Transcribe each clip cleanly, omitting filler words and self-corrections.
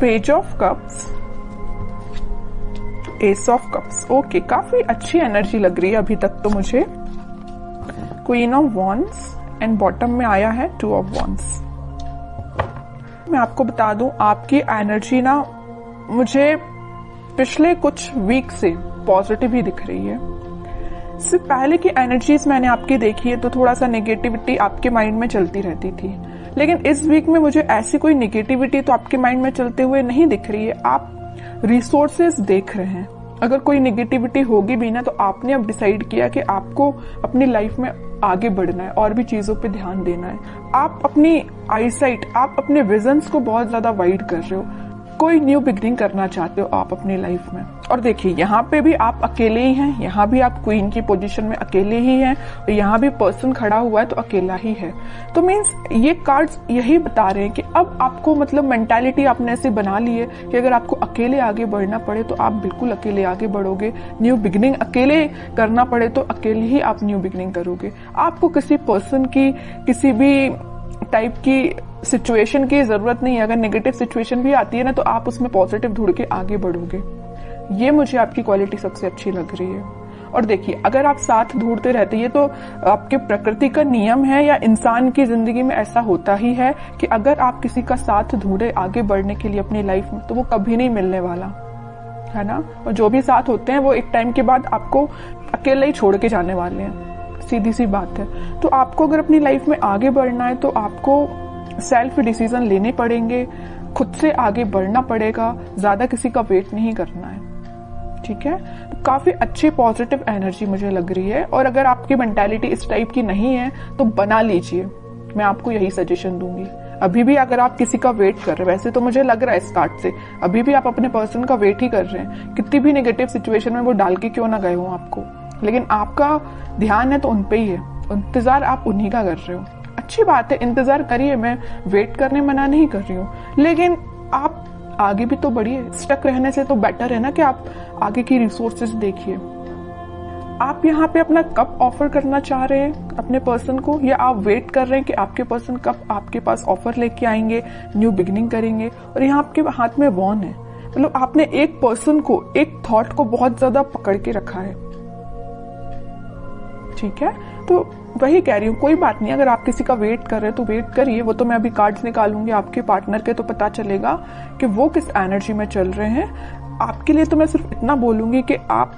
Page of cups, S of cups. Okay, काफी अच्छी energy लग रही है अभी तक तो मुझे। Queen of wands and bottom में आया है टू ऑफ वॉन्ड्स। मैं आपको बता दूं, आपकी एनर्जी ना मुझे पिछले कुछ वीक से पॉजिटिव ही दिख रही है। इससे पहले की एनर्जीज मैंने आपकी देखी है तो थोड़ा सा नेगेटिविटी आपके माइंड में चलती रहती थी, लेकिन इस वीक में मुझे ऐसी कोई नेगेटिविटी तो आपके माइंड में चलते हुए नहीं दिख रही है। आप रिसोर्सेज देख रहे हैं। अगर कोई नेगेटिविटी होगी भी ना तो आपने अब डिसाइड किया कि आपको अपनी लाइफ में आगे बढ़ना है और भी चीजों पे ध्यान देना है। आप अपनी आईसाइट, आप अपने विजन्स को बहुत ज्यादा वाइड कर रहे हो। कोई न्यू बिगनिंग करना चाहते हो आप अपनी लाइफ में। और देखिए, यहाँ पे भी आप अकेले ही हैं, यहाँ भी आप क्वीन की पोजीशन में अकेले ही हैं, और यहाँ भी पर्सन खड़ा हुआ है तो अकेला ही है। तो मीन्स ये कार्ड्स यही बता रहे हैं कि अब आपको मतलब मेंटालिटी आपने ऐसे बना ली है कि अगर आपको अकेले आगे बढ़ना पड़े तो आप बिल्कुल अकेले आगे बढ़ोगे। न्यू बिगनिंग अकेले करना पड़े तो अकेले ही आप न्यू बिगनिंग करोगे। आपको किसी पर्सन की, किसी भी टाइप की सिचुएशन की जरूरत नहीं है। अगर नेगेटिव सिचुएशन भी आती है ना तो आप उसमें पॉजिटिव ढूंढ के आगे बढ़ोगे। ये मुझे आपकी क्वालिटी सबसे अच्छी लग रही है। और देखिए, अगर आप साथ ढूंढते रहते, ये तो आपके प्रकृति का नियम है या इंसान की जिंदगी में ऐसा होता ही है कि अगर आप किसी का साथ ढूंढे आगे बढ़ने के लिए अपनी लाइफ में तो वो कभी नहीं मिलने वाला, है ना। और जो भी साथ होते हैं वो एक टाइम के बाद आपको अकेले ही छोड़ के जाने वाले हैं, सीधी सी बात है। तो आपको अगर अपनी लाइफ में आगे बढ़ना है तो आपको सेल्फ डिसीजन लेने पड़ेंगे, खुद से आगे बढ़ना पड़ेगा, ज्यादा किसी का वेट नहीं करना है, ठीक है। तो काफी अच्छी पॉजिटिव एनर्जी मुझे लग रही है। और अगर आपकी मेंटालिटी इस टाइप की नहीं है तो बना लीजिए, मैं आपको यही सजेशन दूंगी। अभी भी अगर आप किसी का वेट कर रहे हैं, वैसे तो मुझे लग रहा है इस कार्ड से अभी भी आप अपने पर्सन का वेट ही कर रहे हैं, कितनी भी नेगेटिव सिचुएशन में वो डाल के क्यों ना गए हो आपको, लेकिन आपका ध्यान है तो उन पे ही है, इंतजार आप उन्हीं का कर रहे हो। अच्छी बात है, इंतजार करिए, मैं वेट करने मना नहीं कर रही हूँ, लेकिन आप आगे भी तो बढ़िए। स्टक रहने से तो बेटर है ना कि आप आगे की रिसोर्सेज देखिए। आप यहाँ पे अपना कब ऑफर करना चाह रहे हैं अपने पर्सन को, या आप वेट कर रहे हैं कि आपके पर्सन कब आपके पास ऑफर लेके आएंगे, न्यू बिगिनिंग करेंगे। और यहाँ आपके हाथ में वॉन है, मतलब आपने एक पर्सन को, एक थॉट को बहुत ज्यादा पकड़ के रखा है, ठीक है। तो वही कह रही हूँ, कोई बात नहीं, अगर आप किसी का वेट कर रहे हैं तो वेट करिए। वो तो मैं अभी कार्ड्स निकालूंगी आपके पार्टनर के, तो पता चलेगा कि वो किस एनर्जी में चल रहे हैं। आपके लिए तो मैं सिर्फ इतना बोलूंगी कि आप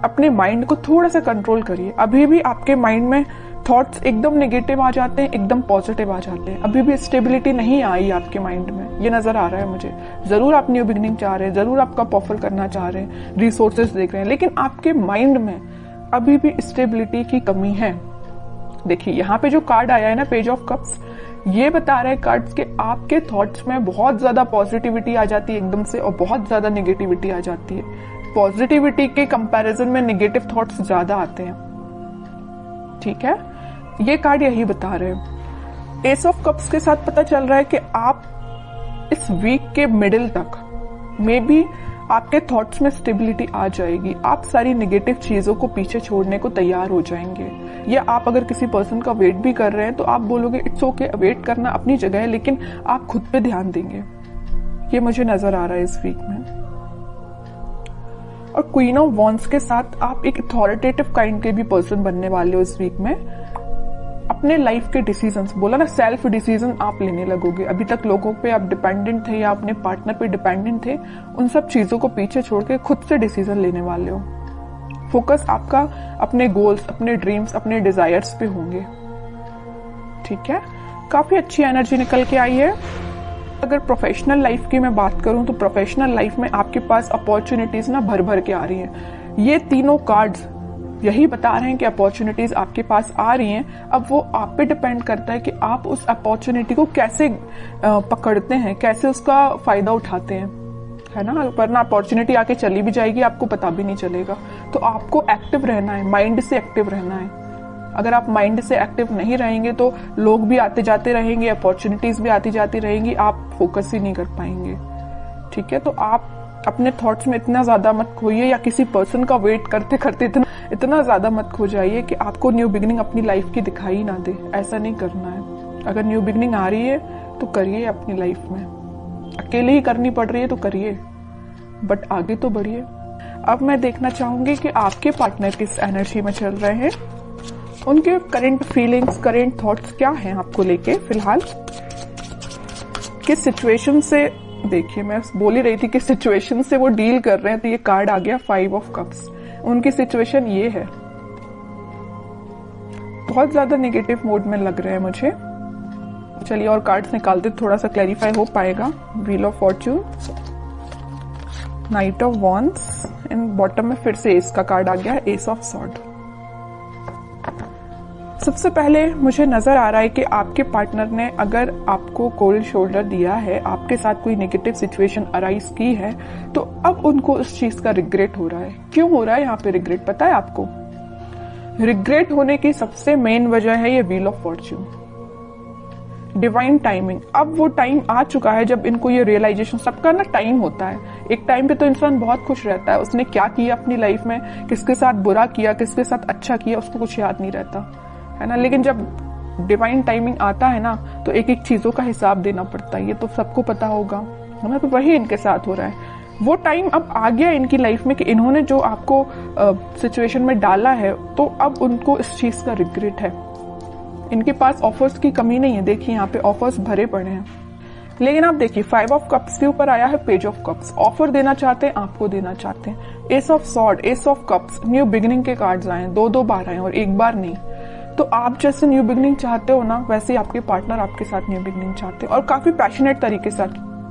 अपने माइंड को थोड़ा सा कंट्रोल करिए। अभी भी आपके माइंड में थॉट्स एकदम नेगेटिव आ जाते हैं, एकदम पॉजिटिव आ जाते हैं। अभी भी स्टेबिलिटी नहीं आई आपके माइंड में, ये नजर आ रहा है मुझे। जरूर आप न्यू बिगिनिंग चाह रहे हैं, जरूर आप कप ऑफर करना चाह रहे हैं, रिसोर्सेज देख रहे हैं, लेकिन आपके माइंड में अभी भी स्टेबिलिटी की कमी है। देखिए, यहाँ पे जो कार्ड आया है ना, पेज ऑफ कप्स, ये बता रहे हैं कार्ड्स के आपके थॉट्स में बहुत ज्यादा पॉजिटिविटी आ जाती है एकदम से, और बहुत ज्यादा नेगेटिविटी आ जाती है। पॉजिटिविटी के कंपैरिजन में नेगेटिव थॉट्स ज्यादा आते हैं, ठीक है। ये कार्ड यही बता रहे हैं। एस ऑफ कप्स के साथ पता चल रहा है कि आप इस वीक के मिडिल तक मे बी आपके थॉट्स में स्टेबिलिटी आ जाएगी। आप सारी नेगेटिव चीजों को पीछे छोड़ने को तैयार हो जाएंगे। या आप अगर किसी पर्सन का वेट भी कर रहे हैं तो आप बोलोगे इट्स ओके, वेट करना अपनी जगह है, लेकिन आप खुद पे ध्यान देंगे। ये मुझे नजर आ रहा है इस वीक में। और क्वीन ऑफ वॉन्ड्स के साथ आप एक अथॉरिटेटिव काइंड के भी पर्सन बनने वाले हो इस वीक में। अपने लाइफ के डिसीजंस, बोला ना, सेल्फ डिसीजन आप लेने लगोगे। अभी तक लोगों पे आप डिपेंडेंट थे या अपने पार्टनर पे डिपेंडेंट थे, उन सब चीजों को पीछे छोड़ के खुद से डिसीजन लेने वाले हो। फोकस आपका अपने गोल्स, अपने ड्रीम्स, अपने डिजायर्स पे होंगे, ठीक है। काफी अच्छी एनर्जी निकल के आई है। अगर प्रोफेशनल लाइफ की मैं बात करूं तो प्रोफेशनल लाइफ में आपके पास अपॉर्चुनिटीज ना भर भर के आ रही हैं। ये तीनों कार्ड्स यही बता रहे हैं कि अपॉर्चुनिटीज आपके पास आ रही हैं। अब वो आप पे डिपेंड करता है कि आप उस अपॉर्चुनिटी को कैसे पकड़ते हैं, कैसे उसका फायदा उठाते हैं, है ना। वरना अपॉर्चुनिटी आके चली भी जाएगी, आपको पता भी नहीं चलेगा। तो आपको एक्टिव रहना है, माइंड से एक्टिव रहना है। अगर आप माइंड से एक्टिव नहीं रहेंगे तो लोग भी आते जाते रहेंगे, अपॉर्चुनिटीज भी आती जाती रहेंगी, आप फोकस ही नहीं कर पाएंगे, ठीक है। तो आप अपने थॉट्स में इतना ज्यादा मत खोइए, या किसी पर्सन का वेट करते करते इतना ज्यादा मत खो जाइए कि आपको न्यू बिगिनिंग अपनी लाइफ की दिखाई ना दे। ऐसा नहीं करना है। अगर न्यू बिगिनिंग आ रही है तो करिए अपनी लाइफ में, अकेले ही करनी पड़ रही है तो करिए, बट आगे तो बढ़िए। अब मैं देखना चाहूंगी कि आपके पार्टनर किस एनर्जी में चल रहे हैं, उनके करंट फीलिंग्स, करंट थॉट्स क्या हैं आपको लेके फिलहाल, किस सिचुएशन से, देखिए मैं बोल ही रही थी किस सिचुएशन से वो डील कर रहे हैं, तो ये कार्ड आ गया 5 ऑफ कप्स। उनकी सिचुएशन ये है, बहुत ज्यादा नेगेटिव मोड में लग रहे हैं मुझे। चलिए और कार्ड्स निकालते, थोड़ा सा क्लैरिफाई हो पाएगा। Wheel of Fortune, night of wands and bottom में फिर से एस का कार्ड आ गया, एस ऑफ सॉर्ड। सबसे पहले मुझे नजर आ रहा है कि आपके पार्टनर ने अगर आपको कोल्ड शोल्डर दिया है, आपके साथ कोई नेगेटिव सिचुएशन अराइज की है, तो अब उनको उस चीज का रिग्रेट हो रहा है। क्यों हो रहा है यहाँ पे रिग्रेट, पता है आपको? रिग्रेट होने की सबसे मेन वजह है ये wheel of Fortune, divine timing. अब वो टाइम आ चुका है जब इनको ये रियलाइजेशन, सबका ना टाइम होता है। एक टाइम पे तो इंसान बहुत खुश रहता है, उसने क्या किया अपनी लाइफ में, किसके साथ बुरा किया, किसके साथ अच्छा किया, उसको कुछ याद नहीं रहता है ना। लेकिन जब डिवाइन टाइमिंग आता है ना, तो एक एक चीजों का हिसाब देना पड़ता है, ये तो सबको पता होगा है ना। तो वही इनके साथ हो रहा है। वो टाइम अब आ गया इनकी लाइफ में कि इन्होंने जो आपको सिचुएशन में डाला है, तो अब उनको इस चीज का रिग्रेट है। इनके पास ऑफर्स की कमी नहीं है, देखिए यहाँ पे ऑफर्स भरे पड़े हैं। लेकिन आप देखिए 5 ऑफ कप्स के ऊपर आया है पेज ऑफ कप्स। ऑफर देना चाहते हैं, आपको देना चाहते हैं। S of sword, S of cups, new beginning के कार्ड्स आए, 2-2 बार आए और एक बार नहीं। तो आप जैसे न्यू बिगिनिंग चाहते हो ना, वैसे आपके पार्टनर आपके साथ न्यू बिगिनिंग चाहते हैं और काफी पैशनेट तरीके से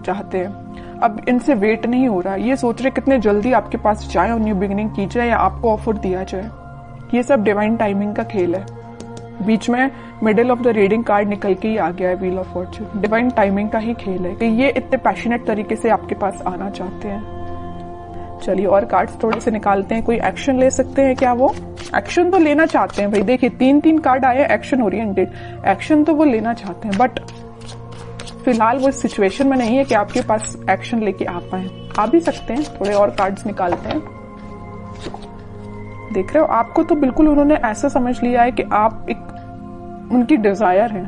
चाहते हैं। अब इनसे वेट नहीं हो रहा है, ये सोच रहे कितने जल्दी आपके पास जाए और न्यू बिगिनिंग की जाए या आपको ऑफर दिया जाए। ये सब डिवाइन टाइमिंग का खेल है। बीच में middle of the reading card निकल के ही आ गया है wheel of Fortune. Divine timing का ही खेल है कि ये इतने पैशनेट तरीके से आपके पास आना चाहते हैं। चलिए और कार्ड्स थोड़े से निकालते हैं। कोई एक्शन ले सकते हैं क्या? वो एक्शन तो लेना चाहते हैं भाई। देखिए 3-3 कार्ड आए, एक्शन ओरिएंटेड। एक्शन तो वो लेना चाहते हैं, बट फिलहाल वो सिचुएशन में नहीं है कि आपके पास एक्शन लेके आ पाए। आ भी सकते हैं। थोड़े और कार्ड्स निकालते हैं। देख रहे हो, आपको तो बिल्कुल उन्होंने ऐसा समझ लिया है कि आप एक उनकी डिजायर है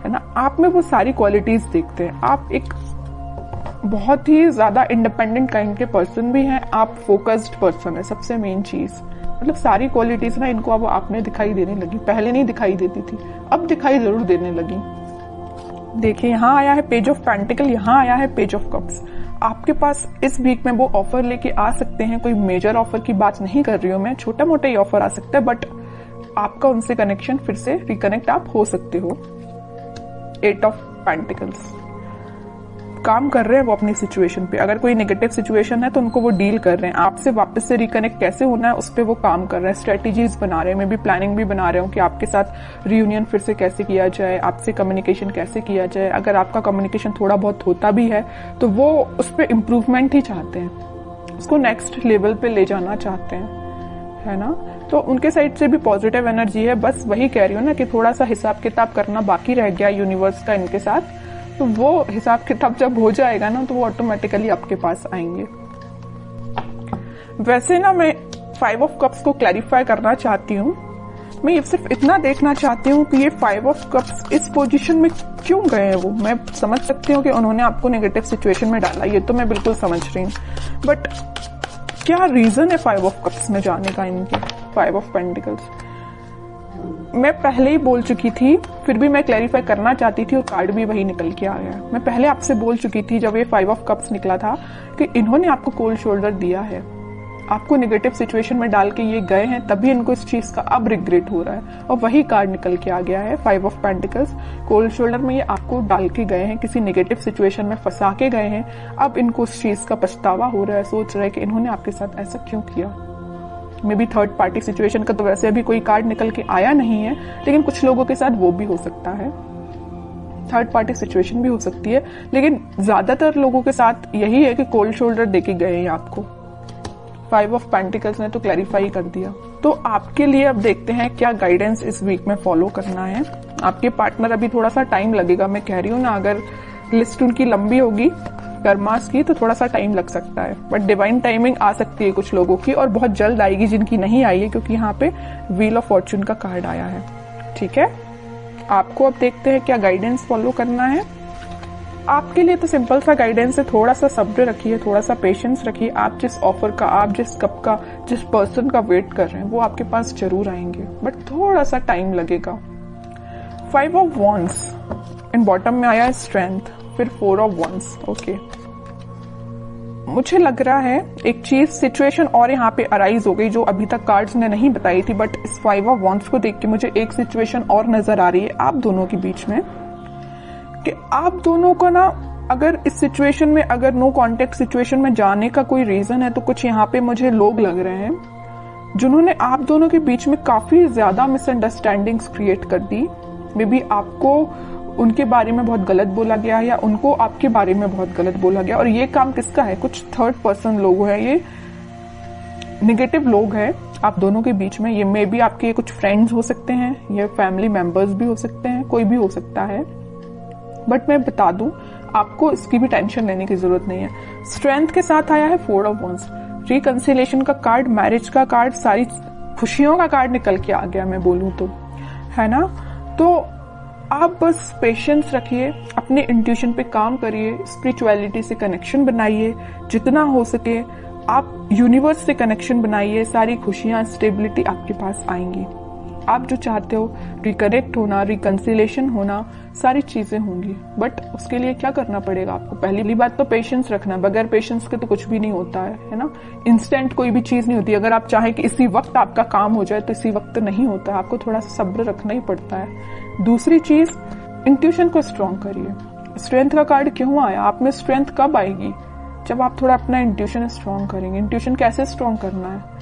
ना। आप में वो सारी क्वालिटीज देखते हैं। आप एक बहुत ही ज्यादा इंडिपेंडेंट काइंड के पर्सन भी हैं। आप फोकस्ड पर्सन है, सबसे मेन चीज। मतलब सारी क्वालिटीज ना इनको अब आप में दिखाई देने लगी। पहले नहीं दिखाई देती थी, अब दिखाई जरूर देने लगी। देखिए यहाँ आया है पेज ऑफ पेंटिकल, यहाँ आया है पेज ऑफ कप्स। आपके पास इस वीक में वो ऑफर लेके आ सकते हैं। कोई मेजर ऑफर की बात नहीं कर रही हूँ मैं, छोटा मोटा ही ऑफर आ सकता है, बट आपका उनसे कनेक्शन फिर से रिकनेक्ट आप हो सकते हो। 8 ऑफ पेंटिकल्स, काम कर रहे हैं वो अपनी सिचुएशन पे। अगर कोई नेगेटिव सिचुएशन है तो उनको वो डील कर रहे हैं। आपसे वापस से रिकनेक्ट कैसे होना है उस पर वो काम कर रहे हैं। स्ट्रेटेजीज बना रहे हैं, मैं भी प्लानिंग भी बना रहे हूँ कि आपके साथ रियूनियन फिर से कैसे किया जाए, आपसे कम्युनिकेशन कैसे किया जाए। अगर आपका कम्युनिकेशन थोड़ा बहुत होता भी है तो वो उस पर इम्प्रूवमेंट ही चाहते हैं, उसको नेक्स्ट लेवल पे ले जाना चाहते हैं, है ना। तो उनके साइड से भी पॉजिटिव एनर्जी है। बस वही कह रही हूँ ना कि थोड़ा सा हिसाब किताब करना बाकी रह गया यूनिवर्स का इनके साथ। तो वो हिसाब किताब जब हो जाएगा ना, तो वो ऑटोमेटिकली आपके पास आएंगे। वैसे ना मैं 5 ऑफ कप्स को क्लैरिफाई करना चाहती हूँ। मैं ये सिर्फ इतना देखना चाहती हूँ कि ये 5 ऑफ कप्स इस पोजीशन में क्यों गए हैं। वो मैं समझ सकती हूँ कि उन्होंने आपको नेगेटिव सिचुएशन में डाला, ये तो मैं बिल्कुल समझ रही हूँ, बट क्या रीजन है 5 ऑफ कप्स में जाने का इनके? 5 ऑफ पेंटिकल्स मैं पहले ही बोल चुकी थी, फिर भी मैं क्लैरिफाई करना चाहती थी और कार्ड भी वही निकल के आ गया। मैं पहले आपसे बोल चुकी थी जब ये 5 ऑफ कप्स निकला था कि इन्होंने आपको कोल्ड शोल्डर दिया है, आपको नेगेटिव सिचुएशन में डाल के ये गए हैं, तभी इनको इस चीज का अब रिग्रेट हो रहा है। और वही कार्ड निकल के आ गया है 5 ऑफ पेंटिकल्स। कोल्ड शोल्डर में ये आपको डाल के गए हैं, किसी नेगेटिव सिचुएशन में फंसा के गए हैं। अब इनको उस चीज का पछतावा हो रहा है, सोच रहे हैं कि इन्होंने आपके साथ ऐसा क्यों किया। May be third party situation का तो वैसे अभी कोई कार्ड निकल के आया नहीं है, लेकिन कुछ लोगों के साथ वो भी हो सकता है। थर्ड पार्टी सिचुएशन भी हो सकती है, लेकिन ज्यादातर लोगों के साथ यही है कि कोल्ड शोल्डर देके गए हैं आपको। 5 ऑफ पेंटिकल्स ने तो क्लैरिफाई कर दिया। तो आपके लिए अब देखते हैं क्या गाइडेंस इस वीक में फॉलो करना है। आपके पार्टनर अभी थोड़ा सा टाइम लगेगा, मैं कह रही हूँ ना, अगर लिस्ट उनकी लंबी होगी कर्मास की तो थोड़ा सा टाइम लग सकता है, बट डिवाइन टाइमिंग आ सकती है कुछ लोगों की और बहुत जल्द आएगी जिनकी नहीं आई है, क्योंकि यहाँ पे व्हील ऑफ फॉर्च्यून का कार्ड आया है। ठीक है, आपको अब देखते हैं क्या गाइडेंस फॉलो करना है। आपके लिए तो सिंपल सा गाइडेंस है, थोड़ा सा सब्र रखिए, थोड़ा सा पेशेंस रखिए। आप जिस ऑफर का, आप जिस कप का, जिस पर्सन का वेट कर रहे हैं वो आपके पास जरूर आएंगे, बट थोड़ा सा टाइम लगेगा। 5 ऑफ वॉन्ड्स एंड बॉटम में आया है स्ट्रेंथ, फिर 4 ऑफ वॉन्ड्स। ओके, मुझे लग रहा है एक चीज, सिचुएशन और यहाँ पे अराइज हो गई जो अभी तक कार्ड्स ने नहीं बताई थी, बट इस 5 ऑफ वॉन्ड्स को देख के मुझे एक सिचुएशन और नजर आ रही है आप दोनों के बीच में, कि आप दोनों को ना, अगर इस सिचुएशन में, अगर नो कॉन्टेक्ट सिचुएशन में जाने का कोई रीजन है, तो कुछ यहाँ पे मुझे लोग लग रहे हैं जिन्होंने आप दोनों के बीच में काफी ज्यादा मिसअंडरस्टैंडिंग्स क्रिएट कर दी। मे बी आपको उनके बारे में बहुत गलत बोला गया या उनको आपके बारे में बहुत गलत बोला गया। और ये काम किसका है? कुछ थर्ड पर्सन लोग हैं, ये निगेटिव लोग हैं आप दोनों के बीच में। ये मे बी आपके कुछ फ्रेंड्स हो सकते हैं, ये फैमिली मेंबर्स भी हो सकते हैं, कोई भी हो सकता है। बट मैं बता दूं, आपको इसकी भी टेंशन लेने की जरूरत नहीं है। स्ट्रेंथ के साथ आया है 4 ऑफ वॉन्ड्स, रिकंसिलिएशन का कार्ड, मैरिज का कार्ड, सारी खुशियों का कार्ड निकल के आ गया, मैं बोलूं तो, है ना। तो आप बस पेशेंस रखिए, अपने इंट्यूशन पे काम करिए, स्पिरिचुअलिटी से कनेक्शन बनाइए जितना हो सके, आप यूनिवर्स से कनेक्शन बनाइए, सारी खुशियां, स्टेबिलिटी आपके पास आएंगी। आप जो चाहते हो, रिकनेक्ट होना, रिकंसिलेशन होना, सारी चीजें होंगी। बट उसके लिए क्या करना पड़ेगा आपको? पहली बात तो पेशेंस रखना, बगैर पेशेंस के तो कुछ भी नहीं होता है ना। इंस्टेंट कोई भी चीज नहीं होती। अगर आप चाहें कि इसी वक्त आपका काम हो जाए तो इसी वक्त नहीं होता है, आपको थोड़ा सा सब्र रखना ही पड़ता है। दूसरी चीज, इंट्यूशन को स्ट्रॉन्ग करिए। स्ट्रेंथ का कार्ड क्यों आया? आप में स्ट्रेंथ कब आएगी? जब आप थोड़ा अपना इंट्यूशन स्ट्रॉन्ग करेंगे। इंट्यूशन कैसे स्ट्रॉन्ग करना है?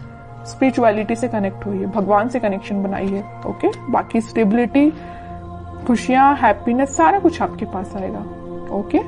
स्पिरिचुअलिटी से कनेक्ट होइए, भगवान से कनेक्शन बनाइए। ओके, बाकी स्टेबिलिटी, खुशियां, हैप्पीनेस, सारा कुछ आपके पास आएगा। ओके।